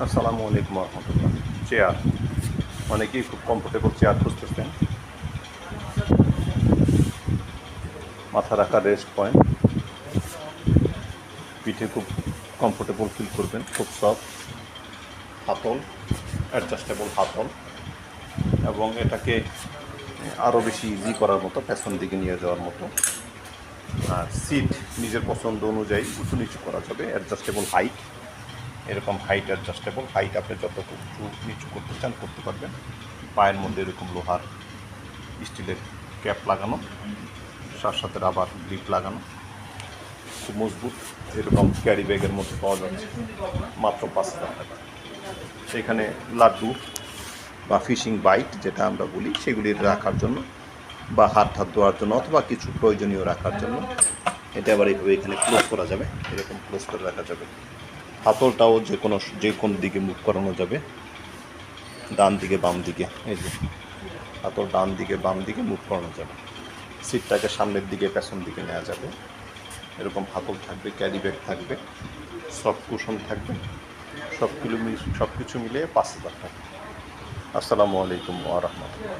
আসসালামু আলাইকুম রহমতুল্লাহ। চেয়ার, অনেকেই খুব কমফোর্টেবল চেয়ার খুঁজতেছেন। মাথা রাখা রেস্ট পয়েন্ট, পিঠে খুব কমফোর্টেবল ফিল করবেন, খুব সফট। হাতল, অ্যাডজাস্টেবল হাতল, এবং এটাকে আরও বেশি ইজি করার মতো, পেছন দিকে নিয়ে যাওয়ার মতো। আর সিট নিজের পছন্দ অনুযায়ী উঁচু নিচু করা যাবে। অ্যাডজাস্টেবল হাইট, এরকম হাইট অ্যাডজাস্টেবল হাইট আপনি যতটুকু উঁচু নিচু করতে চান করতে পারবেন। পায়ের মধ্যে এরকম লোহার স্টিলের ক্যাপ লাগানো, সাথে আবার গ্রিপ লাগানো, খুব মজবুত। এরকম ক্যারি ব্যাগের মধ্যে পাওয়া যাচ্ছে মাত্র 5,000 টাকা। সেখানে লাড্ডু বা ফিশিং বাইট যেটা আমরা বলি সেগুলি রাখার জন্য, বা হাত ধোয়ার জন্য, অথবা কিছু প্রয়োজনীয় রাখার জন্য এটা আবার এইভাবে এখানে ক্লোজ করা যাবে। এরকম ক্লোজ করে রাখা যাবে। হাতলটাও যে কোনো দিকে মুভ করানো যাবে, ডান দিকে বাম দিকে। এই যে হাতল ডান দিকে বাম দিকে মুভ করানো যাবে। সিটটাকে সামনের দিকে পেছন দিকে নেওয়া যাবে। এরকম হাতল থাকবে, ক্যারি ব্যাগ থাকবে, সফট কুশন থাকবে। সব কিছু মিলিয়ে 5,000 টাকা। আসসালামু আলাইকুম ওয়া রাহমাতুল্লাহ।